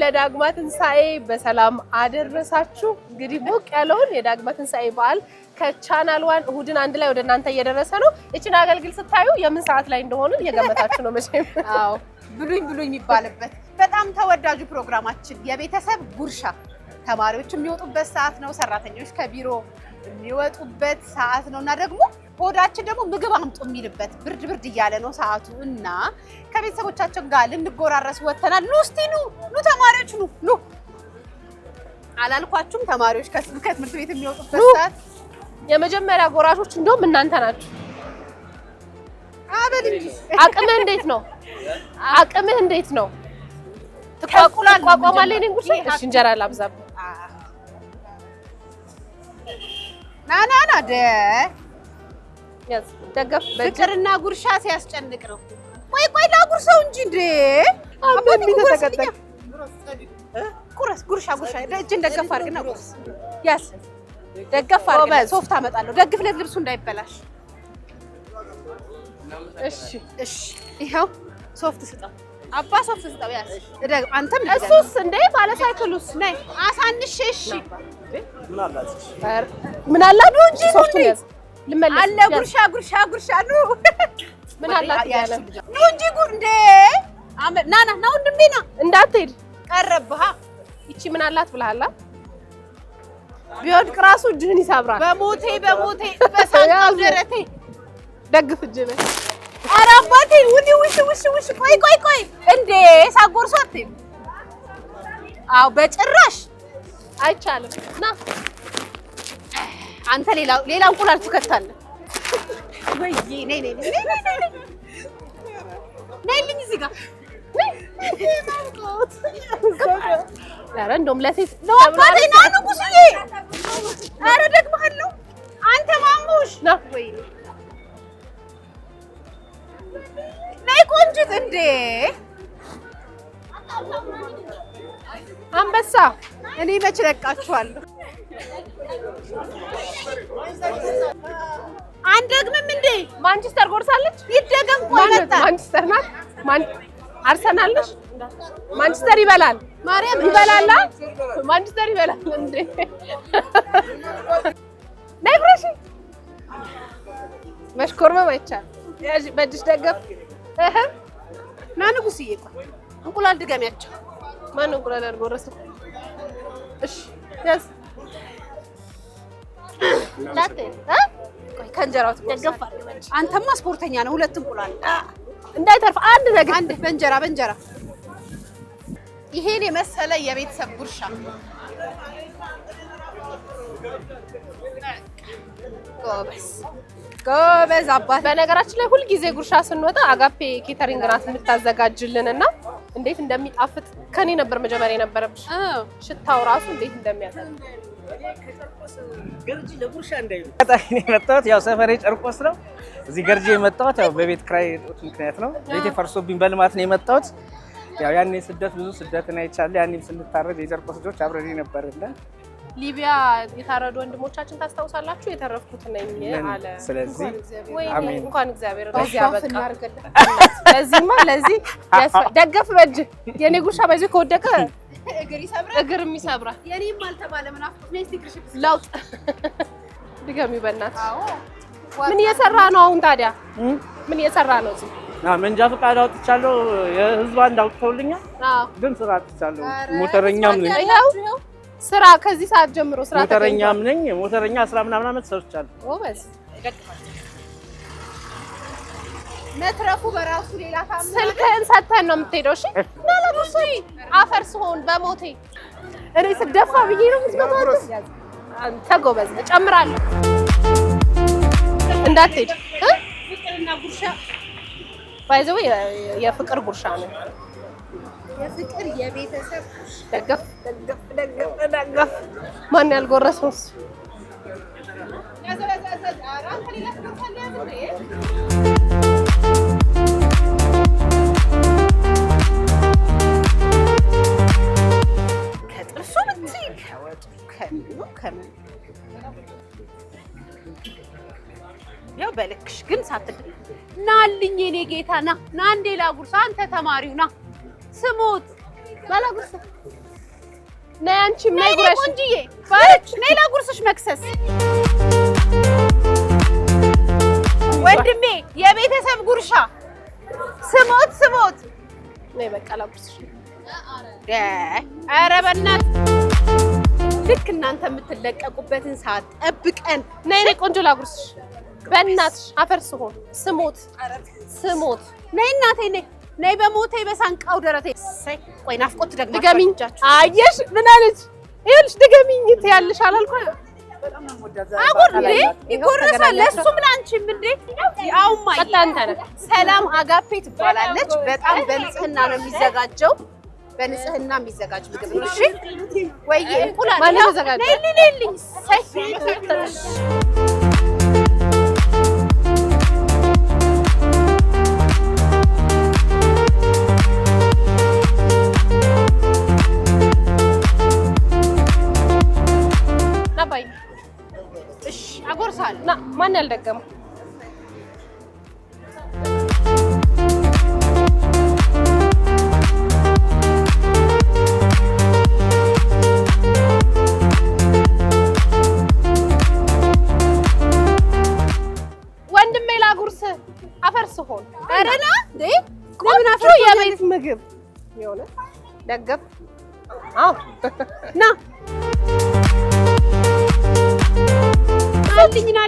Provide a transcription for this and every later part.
ለዳግማ ትንሳኤ በሰላም አደረሳችሁ። እንግዲህ ሞቅ ያለውን የዳግማ ትንሳኤ በዓል ከቻናል 1 እሁድን አንድ ላይ ወደ እናንተ እየደረሰ ነው። እቺን አገልግል ስታዩ የምን ሰዓት ላይ እንደሆነ እየገመታችሁ ነው መቼም። አዎ ብሉኝ ብሉኝ የሚባልበት በጣም ተወዳጁ ፕሮግራማችን የቤተሰብ ጉርሻ ተማሪዎች የሚወጡበት ሰዓት ነው። ሰራተኞች ከቢሮ የሚወጡበት ሰዓት ነውና ደግሞ ሆዳችን ደግሞ ምግብ አምጡ የሚልበት ብርድ እያለ ነው ሰዓቱ እና ከቤተሰቦቻችን ጋር ልንጎራረስ ወተናል። ኑ እስቲ ኑ ተማሪዎች ኑ አላልኳችሁም? ተማሪዎች ከትምህርት ቤት የሚወጡበት ሰዓት የመጀመሪያ ጎራሾች እንደውም እናንተ ናችሁ። አበል እንጂ አቅምህ እንዴት ነው? ትቋቋማለህ? እኔን ጉርሻ እሺ፣ እንጀራ ላብዛብ። ና ያዝ ደገፍ። ፍቅርና ጉርሻ ሲያስጨንቅ ነው። ቆይ ላጉርሰው እንጂ እንዴ! አባቴ ተሰቀጠቅ። ጉርሻ እጅን ደገፍ አድርግና ጉርስ። ያስ ደገፍ አድርግና ሶፍት አመጣለሁ። ደግፍ ልብሱ እንዳይበላሽ። እሺ ይኸው ሶፍት ስጠው። አባ ሶፍት ስጠው። ያስ አንተም እሱስ እንዴ ባለ ሳይክሉስ ነይ አሳንሽ። እሺ ምን አላት ነው እንጂ ሶፍቱን ያዝ። ልመለስ አለ ጉርሻ ኑ ምን አላት ያለ ነው እንጂ ጉር እንዴ! ና ወንድሜ ና እንዳትሄድ ቀረብሃ። ይቺ ምን አላት ብለሃላ? ቢወድቅ ራሱ እጅህን ይሰብራል። በሞቴ በሳንታው ደረቴ ደግፍ እጅህ ላይ። ኧረ አባቴ ውሽ ቆይ እንዴ ሳጎርሶ አትይም? አዎ በጭራሽ አይቻልም። ና አንተ ሌላ እንቁላል ትከታለህ ወይ? ነይልኝ እዚህ ጋር። ኧረ እንደውም ለሴት ነው አባቴ። ና ንጉስዬ። ኧረ ደግመሃለሁ አንተ ማሙሽ። ና ወይ ነይ ቆንጅት። እንዴ አንበሳ እኔ መች ለቃችኋለሁ? አንደግምም እንዴ? ማንቸስተር ጎርሳለች። ይደገም። ቆይ መጣ። ማንቸስተር ናት። አርሰናል ነሽ? ማንቸስተር ይበላል። ማርያም ይበላል። ማንቸስተር ይበላል እንዴ? ነይ ብረሽ። መሽኮርመም አይቻልም። ያዥ በእጅሽ ደገፍ። ና ንጉስዬ። ቆይ እንቁላል ድገሚያቸው። ማን እንቁላል አልጎረሰም? እሺ ያዝ። ላቴ ቆይ ከእንጀራው ትደገፍ አድርገሽ። አንተማ ስፖርተኛ ነው። ሁለት እንቁላል እንዳይተርፍ አንድ ነገር አንድ በእንጀራ ይሄን የመሰለ የቤተሰብ ጉርሻ ጎበዝ አባት። በነገራችን ላይ ሁልጊዜ ጉርሻ ስንወጣ አጋፔ ኬተሪንግ ናት የምታዘጋጅልንና እንዴት እንደሚጣፍጥ ከኔ ነበር መጀመሪያ የነበረብሽ። ሽታው ራሱ እንዴት እንደሚያጠጥ ገርጂ ለጉርሻ እንዳይሉ ታጣኝ ነው የመጣሁት። ያው ሰፈሬ ጨርቆስ ነው። እዚህ ገርጂ የመጣሁት ያው በቤት ክራይ ምክንያት ነው። ቤቴ ፈርሶብኝ በልማት ነው የመጣሁት። ያው ያኔ ብዙ ስደትን አይቻለሁ። ያኔም ስንታረድ የጨርቆስ ልጆች አብረን ነበርና ሊቢያ የታረዱ ወንድሞቻችን ታስታውሳላችሁ? የተረፍኩት ነኝ አለ። ስለዚህ አሜን። እንኳን እግዚአብሔር ለዚህ ያበቃ። ለዚህ ደገፍ በእጅ የኔ ጉርሻ በዚህ ከወደቀ እግር ይሰብራል። የኔም አልተባለ ምን አፍጥነሽ ነይ ትግርሽ ለውጥ ድገሚ በእናትህ። አዎ ምን እየሰራ ነው አሁን ታዲያ? ምን እየሰራ ነው እዚህ? መንጃ ፈቃድ አውጥቻለሁ። የህዝብ አንድ አውጥተውልኛል። ግን ስራ አጥቻለሁ። ሞተረኛም ነኝ። ይኸው ስራ ከዚህ ሰዓት ጀምሮ ስራ ሞተረኛም ነኝ። ሞተረኛ 10 ምናምን ዓመት ሰርቻለሁ። ጎበዝ። መትረፉ በራሱ ሌላ ታም ስልክህን ሰተን ነው የምትሄደው። እሺ ናላቁስ አፈር ስሆን በሞቴ እኔ ስደፋ ብዬ ነው የምትመጣው። አንተ ጎበዝ። እጨምራለሁ እንዳትሄድ። ፍቅርና ጉርሻ ባይዘው የፍቅር ጉርሻ ነው። የፍቅር የቤተሰብ ደገፍ ማን ያልጎረሰው እሱ? ከጥርሱ ብትይ ከወጡ ከምን ያው በልክሽ ግን ሳትል ናልኝ የኔ ጌታ ና እንዴ ላጉርሳ። አንተ ተማሪው ና ስሞት ባላጉርስ ነይ አንቺም ነይ ጉረሽ ቆንጅዬ ባለች ነይ ላጉርስሽ መክሰስ ወንድሜ የቤተሰብ ጉርሻ ስሞት ነይ በቃ ላጉርስሽ። ኧረ በእናትህ ልክ እናንተ የምትለቀቁበትን ሰዓት ጠብቀን ነይ ቆንጆ ላጉርስሽ። በእናትሽ አፈር ስሞት ነይ እናቴ ነይ በሞቴ በሳንቃው ደረቴ ቆይ ናፍቆት ደግሞ ድገሚኝ። አየሽ ምን አለች? ይኸውልሽ ድገሚኝ ትያለሽ አላልኩ? አጉር ይጎረሳል። ለእሱም ለአንቺም እንዴ አውማ ሰላም አጋፔ ትባላለች። በጣም በንጽህና ነው የሚዘጋጀው። በንጽህና የሚዘጋጅ ምግብ ነው። እሺ ወይ እንቁላል ማለት ተዘጋጀ ነይልኝ ናባይ እሺ አጎርሳለሁ። ና ማን ያልደገመው አፈርስሆን አረና እንዴ ለምን አፍሮ የቤት ምግብ የሆነ ደገፍ አዎ ና አልኝና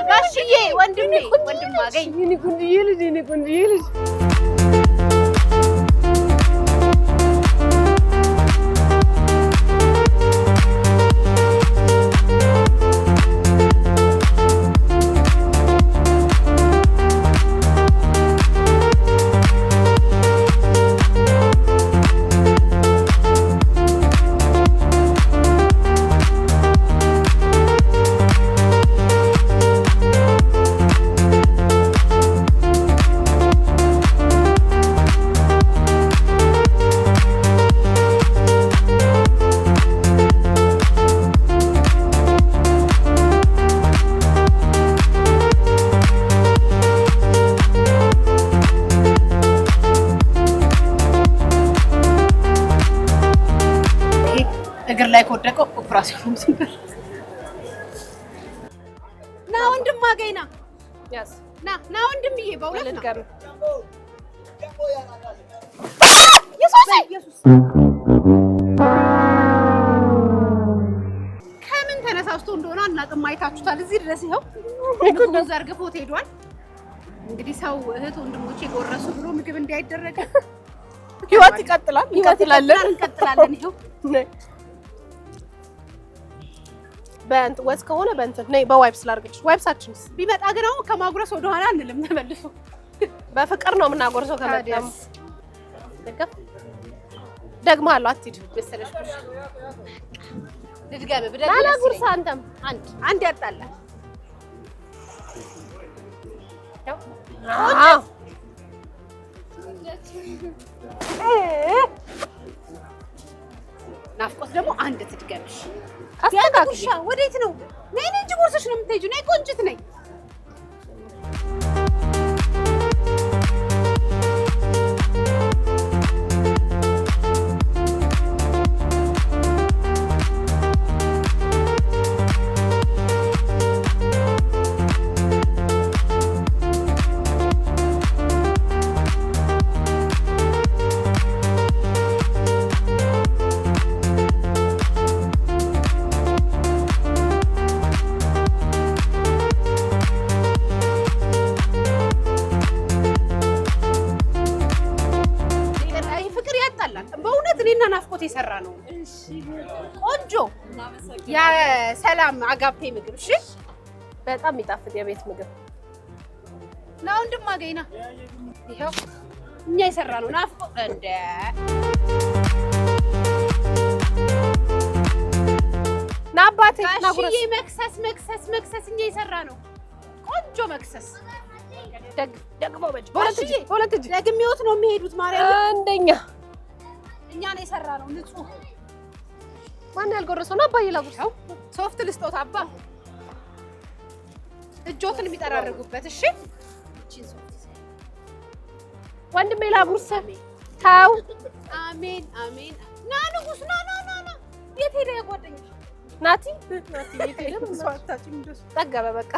ጋሽዬ ወንድም አገኝ የኔ ጉንድዬ ልጅ እግር ላይ ከወደቀው ኦፕራሲዮን ትንበር ና ወንድም አገኝና ያስ ና ወንድምዬ በእውነት ጋር ኢየሱስ ከምን ተነሳስቶ እንደሆነ አናውቅም። አይታችሁታል። እዚህ ድረስ ይኸው ምግቡ ዘርግፎት ሄዷል። እንግዲህ ሰው እህት ወንድሞቼ ጎረሱ ብሎ ምግብ እንዳይደረግ ህይወት ይቀጥላል። እንቀጥላለን። ይኸው በእንትን ወዝ ከሆነ በእንትን ነይ በዋይፕስ ላድርግልሽ። ዋይፕሳችንስ ቢመጣ ግን አሁን ከማጉረስ ወደ ኋላ አንልም። ተመልሶ በፍቅር ነው የምናጎርሰው። ከመጣም ደግማለሁ። አትሂድ መሰለሽ ልድገም ብደግ አላጉርሳ። አንተም አንድ ያጣላል። አዎ ናፍቆት ደግሞ አንድ ትድገምሽ። አስተካክል። ወዴት ነው? ነይ እንጂ ጎርሰሽ ነው የምትሄጂው። ነይ ቆንጅት ነይ። እኔና ናፍቆት የሰራ ነው። ቆንጆ የሰላም አጋፔ ምግብ። እሺ በጣም የሚጣፍጥ የቤት ምግብ ና ወንድም አገኝና ይሄው እኛ የሰራ ነው። ናፍቆት እንደ ናባቴ ናጉረስ መክሰስ እኛ የሰራ ነው። ቆንጆ መክሰስ ደግሞ በሁለት እጅ ደግሜዎት ነው የሚሄዱት። ማርያም አንደኛ እኛ ነው የሰራ ነው። ንጹህ ማን ያልጎረሰው ነው? አባዬ ላጉርሰው። ሶፍት ልስጦት አባ እጆትን የሚጠራርጉበት። እሺ እቺን ሶፍት ወንድሜ ላጉርሰው። ታው አሜን። ና ንጉስ ና የት ሄደ የጓደኛሽ ናቲ የት ሄደ? መስዋዕታችን እንደሱ ጠገበ በቃ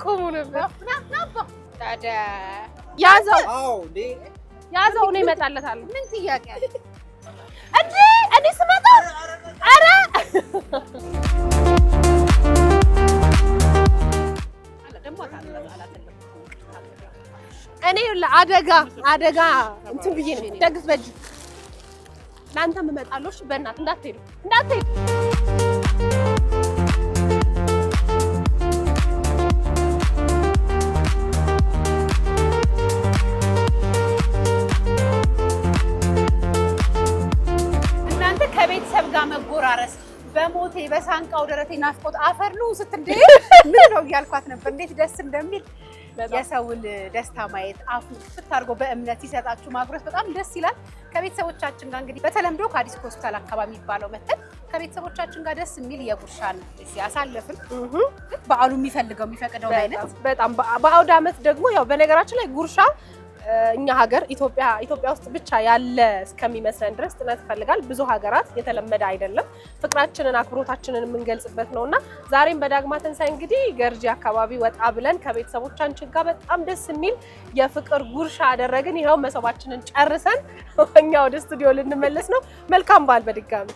ቆሙ ነበር። ናባ ታዲያ ያዘው ነው ይመጣለታል። ምን ጥያቄ አለ እንዴ? እኔ ስመጣ አረ እኔ አደጋ እንትን ብዬ ነው ደግፍ በእጅ ለአንተም እመጣለሁ። እሺ በእናትህ እንዳትሄዱ። እናንተ ከቤተሰብ ጋር መጎራረስ በሞቴ በሳንቃው ደረቴ ናፍቆት አፈር ነው ስትል ምን ነው እያልኳት ነበር። እንዴት ደስ እንደሚል የሰውን ደስታ ማየት አፉ ፍት አድርጎ በእምነት ሲሰጣችሁ ማጉረስ በጣም ደስ ይላል። ከቤተሰቦቻችን ጋር እንግዲህ በተለምዶ ከአዲስ ሆስፒታል አካባቢ የሚባለው መተን ከቤተሰቦቻችን ጋር ደስ የሚል የጉርሻን ሲያሳልፍን በዓሉ የሚፈቅደው አይነት በጣም በአውደ ዓመት ደግሞ ያው በነገራችን ላይ ጉርሻ እኛ ሀገር ኢትዮጵያ ውስጥ ብቻ ያለ እስከሚመስለን ድረስ ጥነት ይፈልጋል። ብዙ ሀገራት የተለመደ አይደለም። ፍቅራችንን አክብሮታችንን የምንገልጽበት ነውና ዛሬም በዳግማ ትንሳኤ እንግዲህ ገርጂ አካባቢ ወጣ ብለን ከቤተሰቦቻችን ጋር በጣም ደስ የሚል የፍቅር ጉርሻ አደረግን። ይኸው መሶባችንን ጨርሰን እኛ ወደ ስቱዲዮ ልንመለስ ነው። መልካም በዓል በድጋሚ